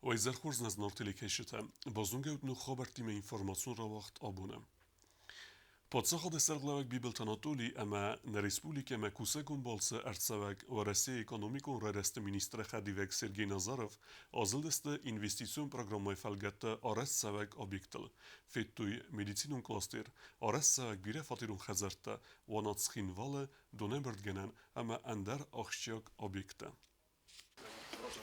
و از خورز نز نارتلی کشته بازونگه و نو خبر تیم اینفورماسیون را وقت آبونه. پادشاه دسترگلوک بیبلتاناتولی اما نرسپولیک اما کوسه گنبالسه ارتسوک و رسی اکونومیکون رست مینیستر خدیوک سرگی نازاروف آزل دست اینوستیسیون پروگرامای فلگت آرست سوک آبیکتل فیتوی مدیسینون کلاستر آرست سوک بیره فاتیرون خزرته و ناتسخین واله دونه بردگنن اما اندر آخشیاک آبیکته.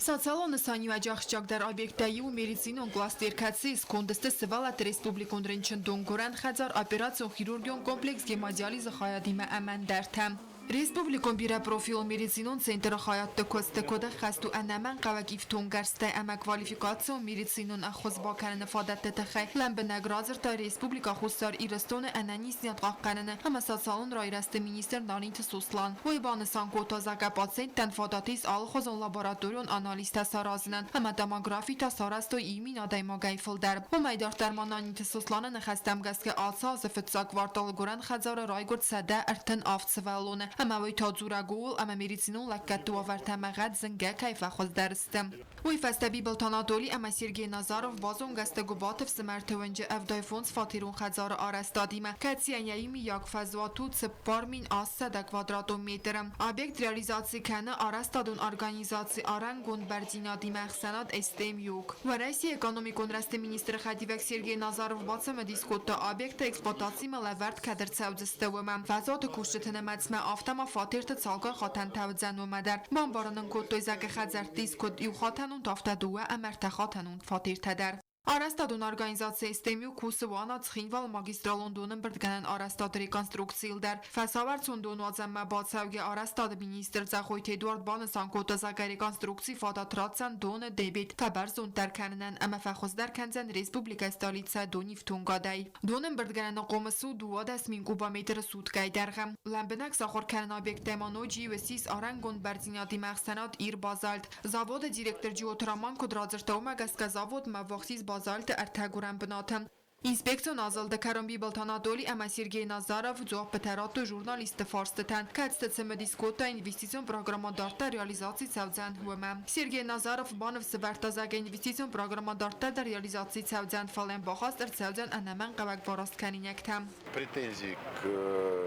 Սոցիալոնը սանյուաջախճակ դար օբյեկտայի ու մերիցինոն գլաստերկացի սկոնդստը սվալատ ռեսպուբլիկոն ռենչնդոն գորան խածար օպերացիոն խիրուրգիոն կոմպլեքս գեմադիալիզը խայադիմը əmən դərթəm. Ռեսպուբլիկոն բիրա պրոֆիլոն մերիցինոն ցենտրը խայատը կոստեկոդը խաստու անաման qavak իվտոն գարստե əmə կվալիֆիկացիոն մերիցինոն ախոզ բակարանը ֆադատը տխայ լամբնագրազր տա ռեսպուբլիկա խուսար իրստոնը անանիսնիատ qaqqanını ama սոցիալոն ռայրաստը մինիստր Նանինթ Սուսլան ոյբանսան կոտազակա պացենտան ֆադատիս ալխոզոն լաբորատորիոն անալիստա սարազնան ama demografita սարաստո իմին ադայմագայ ֆլդար ոմայդար դարմանանինթ Սուսլանը նխաստամ գասկե ալցազը ֆծակ վարտալ գորան խածարը ռայգորդ սադա արտն ավցվալոնը ama وی تازورگول ama مریزینون لکت و ورتمغت زنگه کیف خود درسته. وی فستبی بلتاناتولی ama سرگی نازاروف بازون گسته گوباتف سمرتونج افدای فونس فاتیرون خزار آرستادیمه کتسیان یایمی یک فزواتود سپارمین آسه ده کوادراتومترم. آبیکت ریالیزاسی کنه آرستادون ارگانیزاسی آرنگون بردینادی مخزنات استیم یوک. و رئیسی اکونومیکون رست مینیستر خدیوک سرگی نازاروف باتسم دیسکوت آبیکت اکسپلواتاسی ملورد کدر سودسته و من فزات کوشتن مدسم آفتما فاترت سالگاه خاتن توزن و مدر بانبارانن کد دویزک خزرتیز کد یو خاتنون تافته دوه امرت خاتنون فاترت در. Արաստադուն արգանիզացիա իստեմիու կուսը վանա ծխինվալ մագիստրալոն դոնն բրդգանան արաստադ ռեկոնստրուկցիլ դար ֆասավարցուն դոնուածան մա բացավգե արաստադ մինիստր ծախոյթ Էդուարդ Բանսան կոտազակա ռեկոնստրուկցի ֆադատրացան դոնը դեբիտ ֆաբարզուն տարքաննան ամա ֆախոզդար քանձան ռեսպուբլիկա ստալիցա դոնիվ թունգադայ դոնն բրդգանան կոմսու դուադաս մին կուբամետր սուտկայ դարղամ լամբնակ սախոր քանան օբյեկտ տեմանոջի վեսիս արանգոն բարձինյադի մախսանատ իր բազալտ զավոդը դիրեկտոր ջիոտրաման կոդրաձրտաումա գասկազավոդ մավոխսիս بازالت ارتگورم بناتم. اینسپکسیون آزالده کرنبی بلتاناتولی اما سرگی نازاروف جواب بترات و ژورنالیست فارستتن کاتست سم دیسکوتا اینوستیسیون پروگرام دارتا ریالیزاسی سوزن هومم. سرگی نازاروف بانف سورتازاگ اینوستیسیون پروگرام دارتا در ریالیزاسی سوزن فالن باخاست سوزن انمن قوق باراست کنینکتم. Претензий к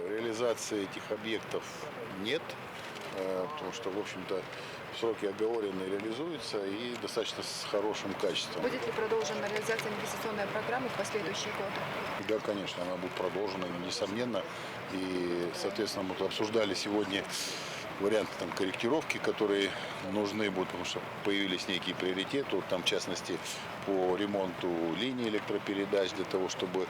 реализации этих объектов нет, потому что, в общем-то, сроки оговоренные реализуются и достаточно с хорошим качеством. Будет ли продолжена реализация инвестиционной программы в последующие годы? Да, конечно, она будет продолжена, несомненно. И, соответственно, мы обсуждали сегодня варианты там, корректировки, которые нужны будут, потому что появились некие приоритеты, вот, там, в частности, по ремонту линий электропередач, для того, чтобы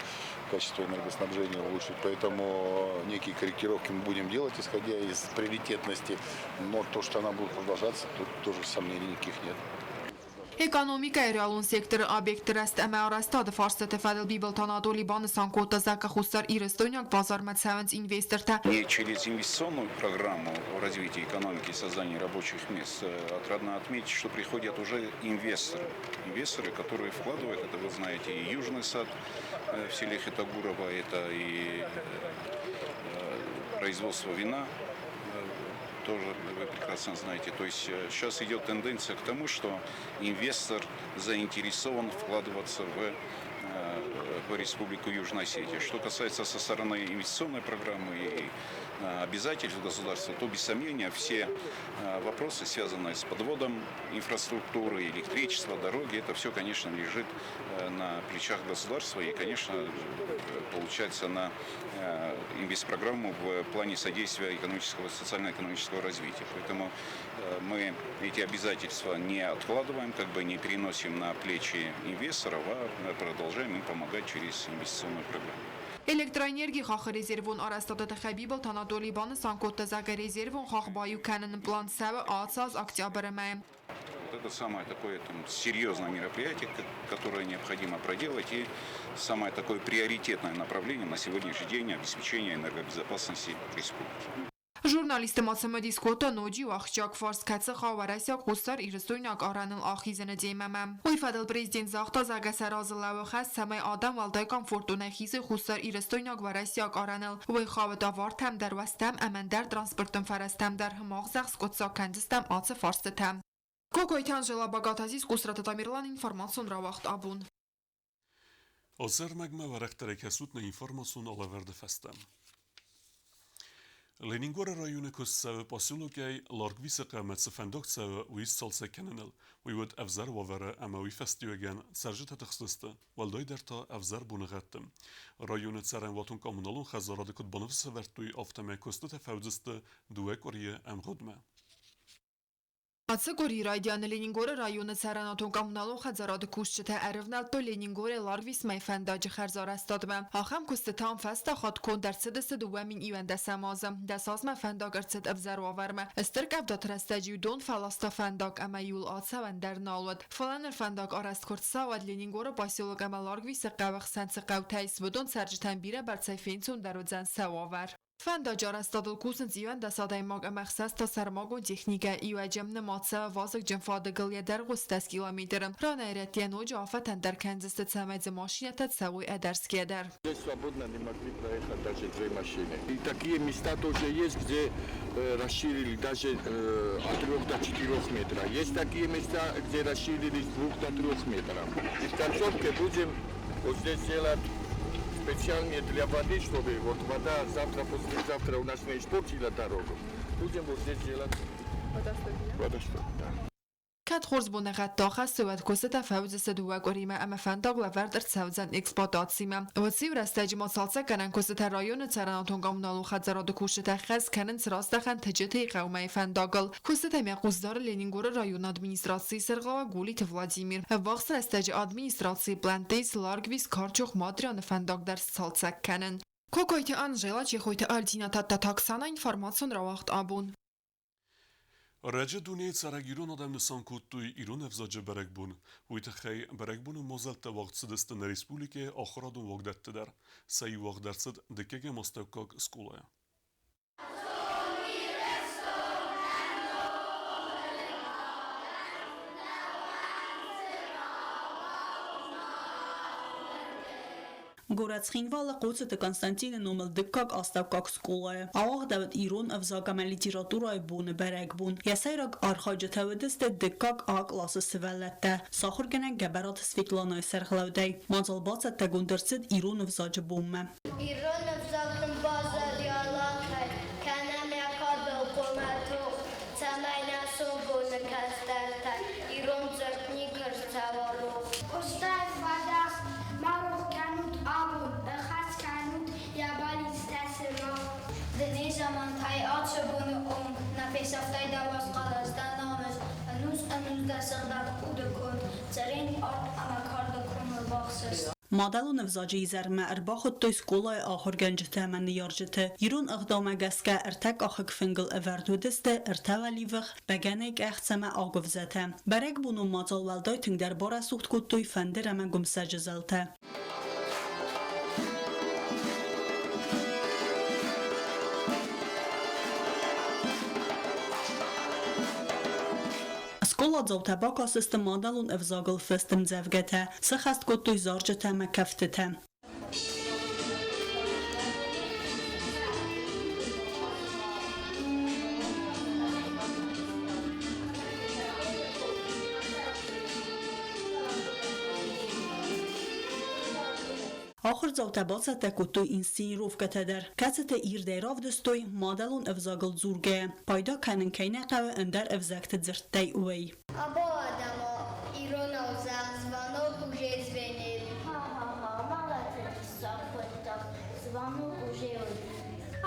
качество энергоснабжения улучшить. Поэтому некие корректировки мы будем делать, исходя из приоритетности. Но то, что она будет продолжаться, тут тоже сомнений никаких нет. Էկոնոմիկայի ռեալուն սեկտորը օբյեկտը ռաստ ամա արաստադը ֆարստը ֆադել բիբլտանադոլի բանսան կոտազակա խուսար իրստոնյակ բազարմացավանց ինվեստորთა Не через инвестиционную программу развития экономики и создания рабочих мест отрадно отметить, что приходят уже инвесторы, которые вкладывают, это вы знаете, и Южный сад в селе Хитагурова, это и производство вина, тоже вы прекрасно знаете. То есть сейчас идет тенденция к тому, что инвестор заинтересован вкладываться в Республику Южная Осетия. Что касается со стороны инвестиционной программы и обязательств государства, то без сомнения все вопросы, связанные с подводом инфраструктуры, электричества, дороги, это все, конечно, лежит на плечах государства и, конечно, получается на инвестпрограмму в плане содействия экономического, социально-экономического развития. Поэтому мы эти обязательства не откладываем, как бы не переносим на плечи инвесторов, а продолжаем им помогать через инвестиционную программу. Էլեկտրաէներգի խախը ռեզերվուն արաստատը խեբիբլ տանադոլի բանը սանկոտազակը ռեզերվուն խախ բայու կանն պլան սավը ացած октябрьը Это самое такое серьезное мероприятие, которое необходимо проделать, и самое такое приоритетное направление на сегодняшний день обеспечения энергобезопасности республики. Ժուրնալիստը մացամը դիսկոտը նոջի ու աղջակ վարս կացը խավարասյակ խուստար իրստույնակ արանıl ախիզնը դեմամամ։ Ուйфадել президент захта загасаразы лавխас самай адам валдайкан фортуна хизы խուստար իրստույնակ վարասյակ արանıl։ Ուй խավտա վարտամ դարվաստամ ամանդար տրանսպորտում ֆարաստամ դար հմաղ զախ սկոտսակ կանդստամ ացը ֆարստամ։ Կոկոյթյան ժելաբագաթազիս կուսրատատամիրլան ինформացիոն ռավախտ աբուն։ Ozer megme verekterekesutne informasyon alaverdi festem. Leningora rayonu kussave pasulukay largvise qametse fendoktsave uis salse kenenel. Uyud evzer wavere ama uy festiyegen serjit tıxsıstı. Valdoy derta evzer bunu gəttim. Rayonu tsaren vatun kommunalun xazaradı kutbanıv severtuy aftame kustu tefevzistı duvek oriye emgodme. Ացգորի ռայդյանը Լենինգորը ռայոնը ցարանատոն կամունալոն խազարады կուշչտը әрվնալտո Լենինգորը լարգվիս մայֆանդաջը խարզարաստադմը հախամ կուստտան ֆաստա խատ կոնդարցդսը դուվամին իվանդասամազը դասազ մայֆանդագարցդ ավզարվավարմը ստրկավ դոտրաստաջի դոն ֆալաստա ֆանդակ ամա յուլ ացավան դեռնալուդ ֆալանր ֆանդակ արաստքորտսավad Լենինգորը պասիոլոգ ամա լարգվիսը qavaq սանցը qavtais վդոն սարջտան բիրը բարցայֆինցուն դարոձան սավավար Fanda jarastadıl kusens ivan da saday mag amaxsas ta sarmago texnika iwajamna matsa vazık cemfadıgıl yedar gustas kilometrim. Rana eretiyen oca afatan der Kansas самайзе машинata цавой эдарский эдар. Здесь свободно не могли проехать даже 2 машины. И такие места тоже есть, где расширили даже от 3 до 4 метров. Есть такие места, где расширили с 2 до 3 метров. И в концовке будем вот здесь делать специальные для воды, чтобы вот вода завтра, послезавтра у нас не испортила дорогу. Будем вот здесь делать водосток. Да. Kat xorz bonaqat daxa sövet koseta fawz sedua gorima ama fandag lavard tsavzan eksploatatsima. Otsiv rastajma salsa kanan koseta rayon tsaranatun kommunalu khazarad kusheta khaz kanan srastakhan tjeti qawmay fandagal. Koseta mequzdar Leningor rayon administratsiyi serqava Gulit Vladimir. Vaqs rastaj administratsiyi plantes largvis karchoq madrian fandag dars salsa kanan. Kokoyti Anjela Chehoyti Altina Taksana informatsiyon ravaqt abun. Rece duniyay tsaragirun adam nisan kuttuy irun evzacı berekbun. Uytexey berekbunu mozelte vaqtsidistin respublike axradun vaqdettider. Sayi vaqdertsid dikkege mastevkak skolaya. Գորացխինվալը կոցը Կոնստանտինը նոմել դկակ աստակակ սկոլայը։ Աղաղ դավդ իրոն ավզագամը լիտիրատուրայ բունը բերեք բուն։ Եսայրակ արխաջը թավդստը դկակ աղ լասը սվելետը։ Սախոր գնան գաբարատ Սվետլանայ սերղլավդայ։ Մանցալբացը տագունդրցիդ իրոն ավզաջը բումը։ Իրոն ավզաջն բազալի ալակայ, կանամ յակադլ կոմատող, ծամայնասոն բոնը կաստարտայ, իրոն ծրտնի կրծավալող։ Ոստայ վադախ մարող կանուտ abun, xaskanut yabalistasima. Deni zaman tay açı bunu na pesaftay davas qalastan namus, anus da sığdak udukun, çarin art amakarda kumur baxsız. Մադալուն վզաջի իզարմը արբախոտ տոյս կոլայ ախոր գանջթը ամեն նիարջթը իրուն աղդամը գասկա ըրտակ ախık ֆինգլ əvərdudistə ըրտավալիվղ բագանեկ աղցամը աղովզətə բարեք բունու մածալ վալդոյ թնգդər բորա սուղտ կուտույ ֆանդեր ամեն գումսաջը զալթը Zoltabak asistı madalun evzagıl festim zevgete, sıxast kotuy zarcıta mekaftite. Ахыр золтабаца текутуй инсценировката дар. Кацата ирдерав дстоy madalun evzagıl zurge. Payda kanın kaynaqağı önder evzakta zırttay uy. Abo adamo irona zvonok уже звенит. Молодец, Сапотов. Звонок уже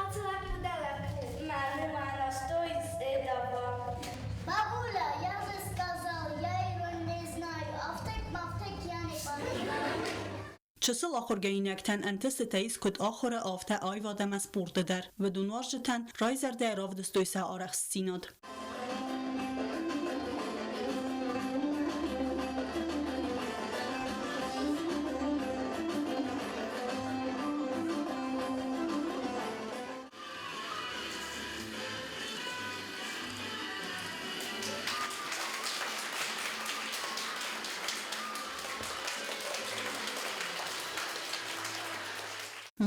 Ацлак далак. Мама стоит этого. Бабуля, я же сказал, я его не знаю. Автек, я не понимаю. Çısıl axır geyinəkdən əntəsi təyiz küt axırı avtə ayvadəmə sportedər və dunvarcıtən rayzərdə ravdüstöysə araq sinad.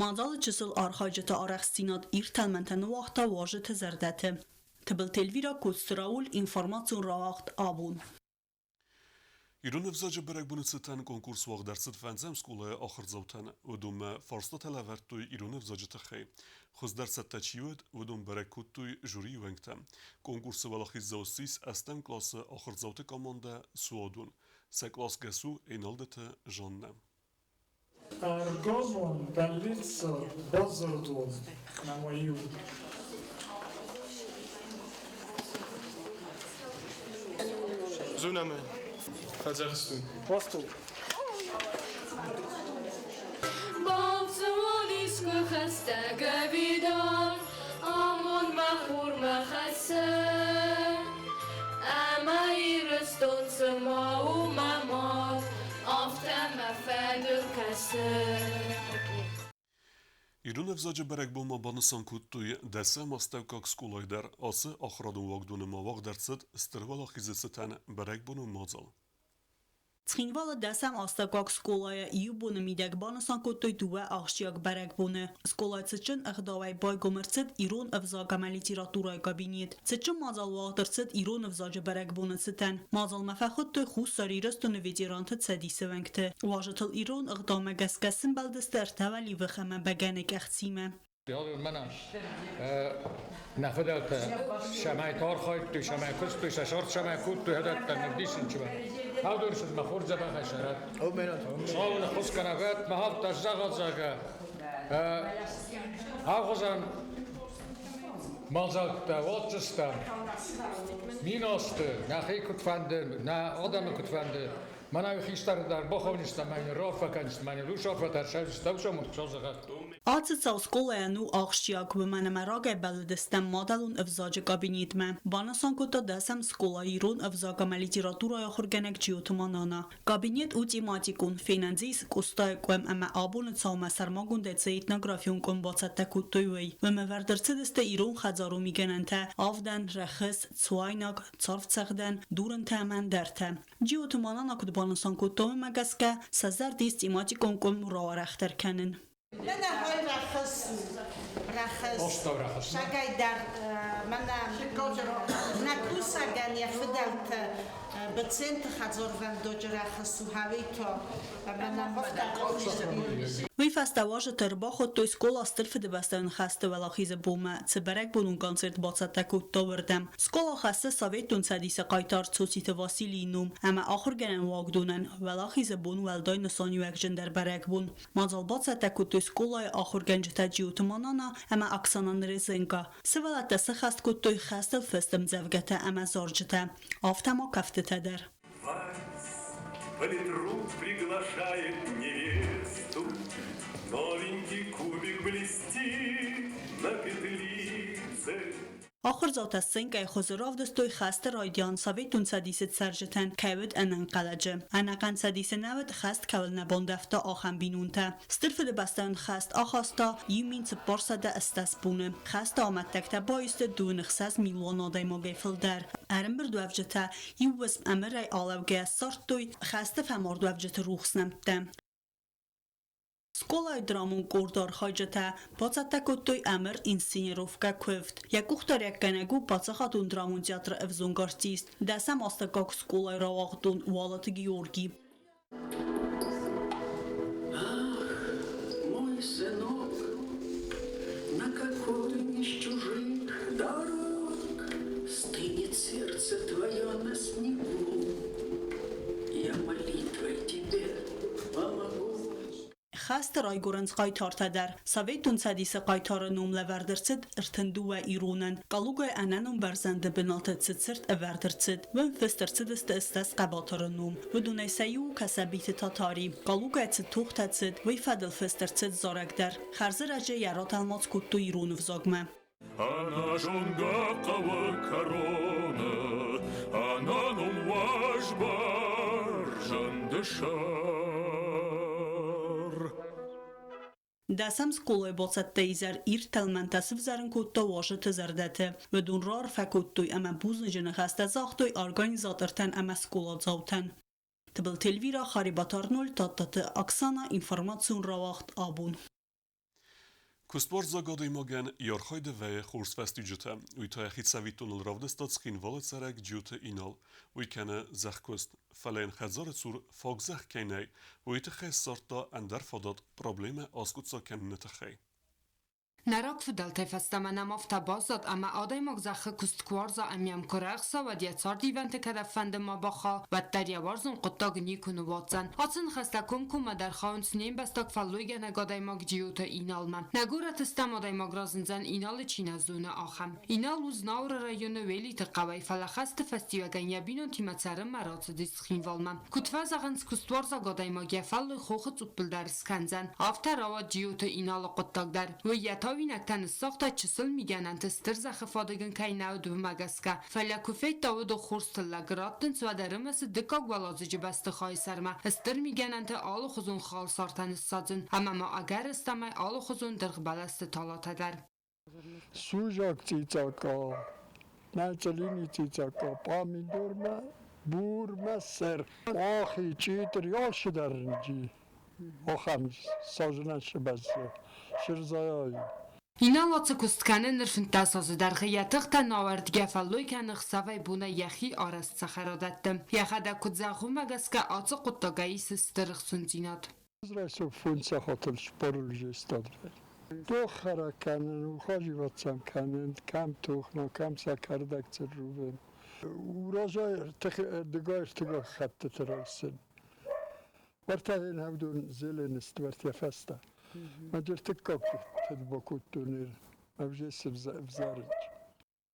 Մադալը ճսıl arxacıtı araq sinad ir təlməntəni vaxta vajıtı zərdəti. Tbil telvira kustraul informațiun rawacht abun. Իրոն վզաջը բրակ բունեցտան կոնկուրս վաղ դարձտ վանձեմ սկուլը ախրձավտան վդում ֆարստատ հլավերտույ իրոն վզաջը թխի խոզ դարձտ տաչիուդ վդում բրակ կուտույ ժուրի ուենգտամ կոնկուրսը վալախի զոսիս աստեմ կլասը ախրձավտը կոմանդա սուադուն սա կլաս գասու էնալդետը ժաննա Аргозон больница Базардон на мою. Зунаме. Казахстан. Восток. Бавзониско хастага видон, амон махур махасе, ама ирстон самау мамот, афтама фадыр касе. Իրոն վզաջը բրակ բոմա բանսան կուտույ դեսը մաստավկակ սկուլայդար ասը ախրադուն վագդունը մավաղ դարձտ ստրվալախի զստան բրակ բոնու մազալ Ցինվալը դասամ աստակակ սկոլայը իուբունը միդակ բանասան կոտոյ դուվա աղշիակ բարակբունը սկոլայ ծճն ըղդավայ բայ գոմերցետ իրոն ըվզագամալի տիրատուրայ կաբինիտ ծճն մազալ վաղդրցետ իրոն ըվզաջը բարակբունը ծտան մազալ մաֆախոտ տոյ խուսար իրստոնը վետիրանթը ծեդիսը վենգտը վաժըթլ իրոն ըղդամը գասկասն բալդստեր թավալի վխամը բագանը կեղցիմը منم نفدت شمعی تار خواهد تو شمعی کس تو ششارت شمعی کود تو هدت تنگدیشن چوه ها دورشد مخور زبا خشرت شاول خوز کنفت محاب تشزاقات زاگه ها خوزن مالزاک واتجستم میناسته نه خی کتفنده نه آدم کتفنده من اوی خیشتر در بخواه نیستم من رافه کنیستم من روش رافه در شویستم شما شازغت Ացծա սկոլայանու աղշիակ վմանամարագ է բալդստեմ մադալուն ըվզաջը կաբինիտմը։ Բանասան կոտա դասամ սկոլայիրուն ըվզագամալի տիրատուրայ ախորգանակ ջիոտմանանա։ Կաբինետ ու տիմատիկուն ֆինանզիս կուստայ կոեմ ամա աբունը ցավմա սարմագուն դեցե իտնագրաֆիուն կոմ բացատակուտույ։ Վմվարդրցեդստե իրուն խազարու միգենանթա ավդան ռախս ցուայնակ ցարվցաղդան դուրն թաման դերթա։ Ջիոտմանանա կոտ բանասան կոտոյ մագասկա սազար դիս տիմատիկոն կոմ ռոարախտերքանն من های رخص شگای در من نکوس اگر یفدلت بچنت خزر و دوج رخص و هوی تو من مفت Вий фестиважը тербахот той скола стрфеде бастан хасте велахизе бума цеберек бунун концерт бацатаку товрдем скола хасте советун садисе қайтар цусите Василийнум ама ахыр генен вагдунен велахизе бун велдай нсанюек жендер берек бун мазал бацатаку той скола ахыр генжта ҷиутманана ама аксанан резенка севалата сахаст ку той хасте фестем зевгете ама зоржете афтама кафтете дер Политрук приглашает невесту, новенький кубик блестит на петлице. آخر زات السنگ ای خزراف دستوی خسته رایدیان ساویتون سدیست سرجتن کهود انن قلجه انقن سدیس نود خست کول نباندفتا آخم بینونته سترف دبستان خست آخاستا یمین سپار سده استاس بونه خست آمد تکتا بایست دو نخصاز میلوان آدای ما گیفل در ارم بر دوفجته یو وسم امر رای آلوگه سارت دوی خست فمار دوفجته روخس نمته Сколай драмун кордор хаҷата бацатакоттои амр инсценировка кӯфт якухтар якканагу бацахатун драмун театр эвзунгартист дасам астакак сколай равахтун валат Георгий Мой сынок, на какой из чужих дорог стынет сердце твое на снегу. Я молитвой тебе помогу. خست رایگورنز قایتارتا در سویتون سدیس قایتار نوم لوردرسد ارتندو و ایرونن قلوگای انانون برزنده بنالت سرت اوردرسد و فسترسد استاس قباطار نوم و دونه سیو کسبیت تاتاری قلوگای توخت سد و فدل فسترسد زارک در خرز رجه یارات الماز کتو ایرون وزاگمه Она жонга кава корона, она нам ваш баржандышар. داسم سکولای باسط تیزر ایر تلمنتاسف زرن کتا واشه تزردته و دون رار فکوتوی اما بوزن جنه خسته زاختوی ارگانیزاترتن اما سکولا زاوتن. تبل تلویرا خریباتار نول تاتت اکسانا اینفرماسیون رواخت آبون. Kusport zagody mogen jorchojde weje churs festujete, uita chitsavitun ravdestat skin volecerek djute inal, uikene zechkust falen chadzore zur fogzech kenei, uite ches sorta enderfadat probleme askutsa kennetechei. Narak fidel tefestamanamov tabazat ama adaymak zache kustkwarza amiam korexsa و دیتار دیونت کدفند ما باخا و دریاوارزون قطاق نیکنو واتزن آتسن خستکم کم در خاونس نیم بستاک فلویگه نگادایماک جیوتا اینالمن نگورت استم آدایماک رازنزن اینال چین زونه آخم اینال وز ناور رایون ویلی تقوی فلخست فستیوگن یبینون تیمتسر مرات دیسخین والمن کتفاز اغنس کستوارزا گادایماک یفلوی خوخت اپل در سکنزن آفتر آواد جیوتا اینال قطاق در و وینکتن ساخت چسل میگنن تستر زخفادگن که نو دو مگسکه فلیکوفیت داود و خورست لگراتن سو درمس دکاگ والازجی بست خواهی سرمه استر میگنن تا آلو خزون خال سارتن سازن اما ما اگر استمه آلو خزون درغ بلست تالاته در سوژاک چیچاکا نچلینی چیچاکا پامیدور ما بور مسر آخی چیتر یاش درنجی آخم سازنش بسه شرزایی اینا لاتس کستکنه نرفن تاساز در خیاتق تا ناوردگه فلوی کنه خسوی بونه یخی آرست سخرادتم یخدا کد زخو مگس که آتس قطاقایی سسترخ سنزینات زرسو فونسا خاطر شپارل جستاد دو خرا کنن و خواهی واتسم کنن کم توخنا کم سکردک تر روبن و راجای دگاه ارتگاه خط ترایسن ورتا این هودون زیلن است ورتا فسته مجر تکاک تدباکوت دونیر اوجیس بزارج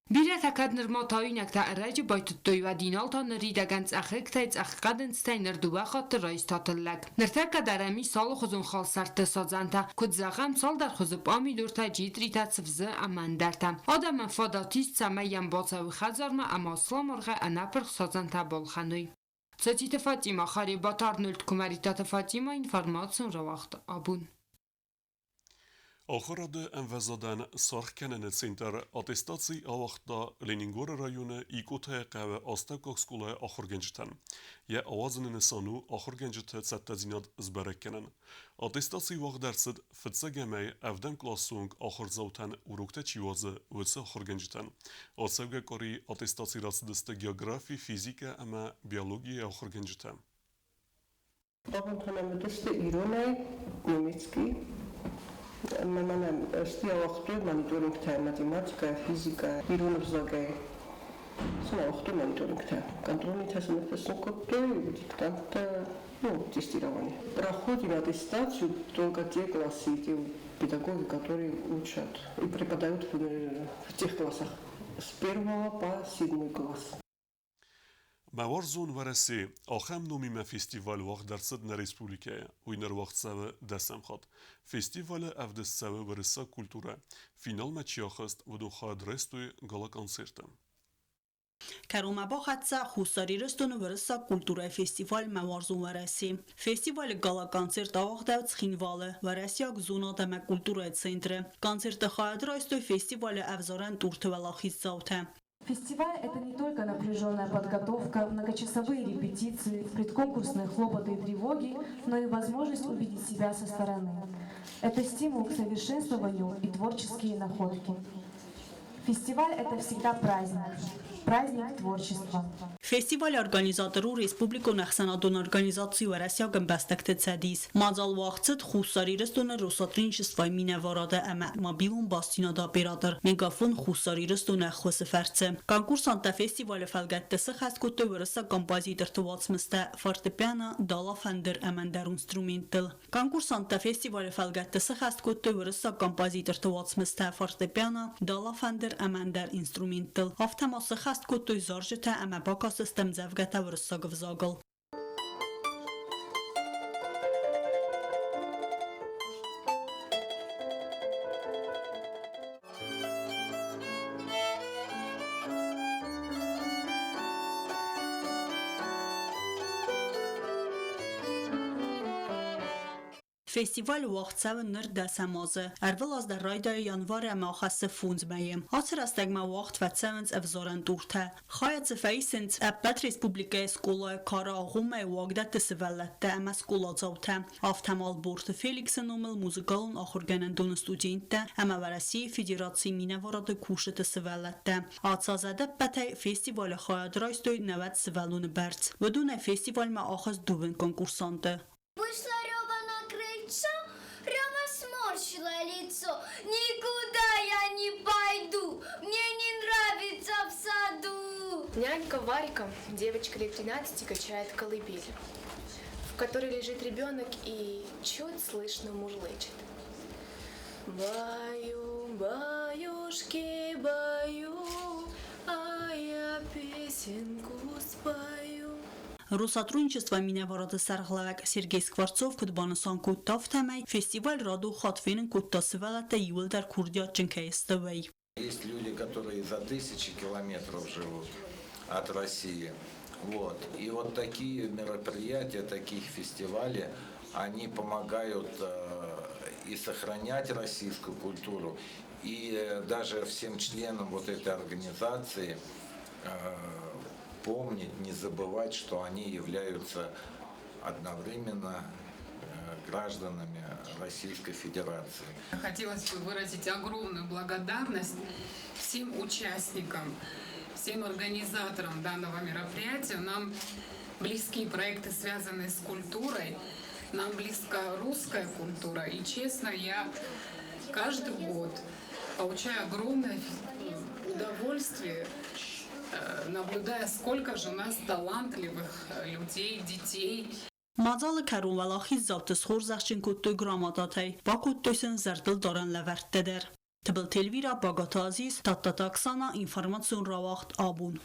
بیره تکد نرما تاوینک تا اراج باید دوی و دینال تا نریده گنز اخیک تایز اخیقادن ستینر دوه خاطر رایز تاتلگ نرتک درمی سال خوزون خال سرت سازن تا کد زغم سال در خوزب آمی دور تا جید ری تا صفزه امان درتم آدم منفاداتیست سمیم بازاوی خزار ما اما اصلا مرغه انپرخ سازن تا بالخنوی سچیت فاطیما خاری با تارنولد کماریتات فاطیما اینفرماتسون رو وقت آبون Ochorade envezaden sarkenen center attestatie awachta Leningor rayone ikote qawe astakokskule achorgenjten. Ye awazenen sanu achorgenjte tsattazinad zberekenen. Attestatie wach dersid fitsegemei evden klassung achorzautan urukte chiwaze wetse achorgenjten. Atsevge kori attestatie rasdeste geografi, fizike ama biologie achorgenjten. Avanthanamedeste Irone Nemetski Маманам стиалахтой мониторинг та математика, физика, ируновзоге. Самахтой мониторинг та. Контрольный тест на физкой, диктант, тестирование. Проходим аттестацию только те классы, те педагоги, которые учат и преподают в тех классах с 1 по 7 класс. Mawarzon varasi axam nomime festival vaxt dersid na respublikaya uyner vaxt save desem xat. Festival evdes save varisa kultura. Final machiaxast vodun xad restoy gala koncerta. Karoma baxatsa xusari restonu varisa kultura festival mawarzon varasi. Festival gala koncert avaqdavt xinvale varasiak zona dama kultura centre. Koncerta xad restoy festival avzaran turtvelachis zauta. Фестиваль – это не только напряженная подготовка, многочасовые репетиции, предконкурсные хлопоты и тревоги, но и возможность увидеть себя со стороны. Это стимул к совершенствованию и творческие находки. Фестиваль – это всегда праздник. Праздник творчества. Festival organizatorу Respublikon Axanadon organizatsiyu Rusya gmbastakte tsadis. Mazal vaqtsit xusari restone Rosatrin shsvay minevarade ama mobilun bastinada berader. Megafon xusari restone xosfertse. Konkursanta festival falgattese xaskotto Rusya kompozitor tvatsmiste fortepiano dala fender amandar instrumental. Konkursanta festival falgattese xaskotto Rusya kompozitor tvatsmiste fortepiano dala fender amandar instrumental. Haftamas Kotoj zarжete ama baka system zevgeta vrsa gvzagal. Festival وقتسو نر دسمازه ارول از در رایدای ینوار ماخص فونز میم آتر استگما وقت و تسونز افزارن دورته خواهد زفایسنز ابت ریسپوبلیکای سکولا کارا آغومه واگدت تسولت ده اما سکولا زوته آفتمال بورت فیلیکس نومل موزیکالون آخرگنن دون استودینت ده اما ورسی فدراسی مینه وارد کوشت تسولت ده آتسازده بته فستیوال خواهد رایستوی نوت سولون برد و دون فستیوال ما آخز دوبن конкурсанты. Вышла Рёва на крыльцо, Рёва сморщила лицо. Никуда я не пойду, мне не нравится в саду. Нянька Варька, девочка лет 13, качает колыбель, в которой лежит ребенок и чуть слышно мурлычет. Баю, баюшки, баю, а я песенку спою. Русотрудничество Миневорода Сарглавек Сергей Скворцов Кутбанасан Куттав темой фестиваль Раду Хатвинен Куттасывалата Юл дар Курдия Чинкейстовой. Есть люди, которые за 1000 километров живут от России. Вот. И вот такие мероприятия, такие фестивали, они помогают и сохранять российскую культуру, и даже всем членам вот этой организации помнить, не забывать, что они являются одновременно гражданами Российской Федерации. Хотелось бы выразить огромную благодарность всем участникам, всем организаторам данного мероприятия. Нам близки проекты, связанные с культурой, нам близка русская культура. И честно, я каждый год получаю огромное удовольствие, наблюдая, сколько же у нас талантливых людей, детей. Մազալը քարուն վալախի զավտս խորզախչին կուտտոյ գրամատատայ, բակուտտոյսն զարդլ դորան լավերտեդեր։ Թբլ տելվիրա բագատազիս, տատտատաքսանա ինվորմացիոն ռավախտ աբուն։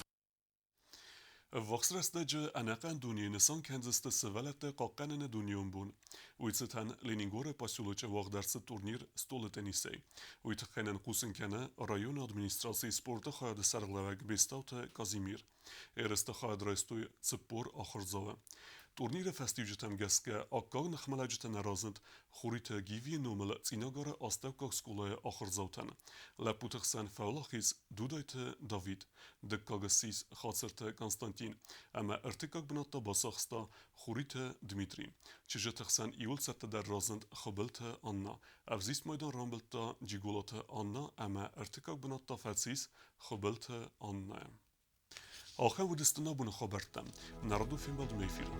Վախսրաստեջը անապան դունի նսան կենզստը սվալատը կակկանն դունիոն բուն, ույցըթան լինինգորը պասյուլոճը վաղդարսը տուրնիր ստոլը տենիսեյ, ույթխենն կուսնքենը ռայոն ադմինիստրացիի սպորտը խայադը սարղլավակ բեստավթը կազիմիր, երստը խայադրայստույ ծպոր ախրձավը։ Տուրնիրը ֆեստիվջտեմ գեսկը ակկաղ նխմալաջտն արազնդ խուրիթը գիվի նոմել ծինագարը աստավկաղ սկոլայը ախրձավթան, լապութղսան ֆավլախից դուդայթը Դավիդ, դկկագսիս խացրթը Կոնստանտին, ամա ըրտիկակ բնատա բասախստա խուրիթը Դմիտրի, չժտղսան իուլցատը դար ռազնդ խբլթը Աննա, ավզիս մայդան ռամբլտա ջիգոլոթը Աննա, ամա ըրտիկակ բնատա ֆացիս խբլթը Աննա է։ آخر ودستنا بون خبرتم نردو فیلم بعد میفیلم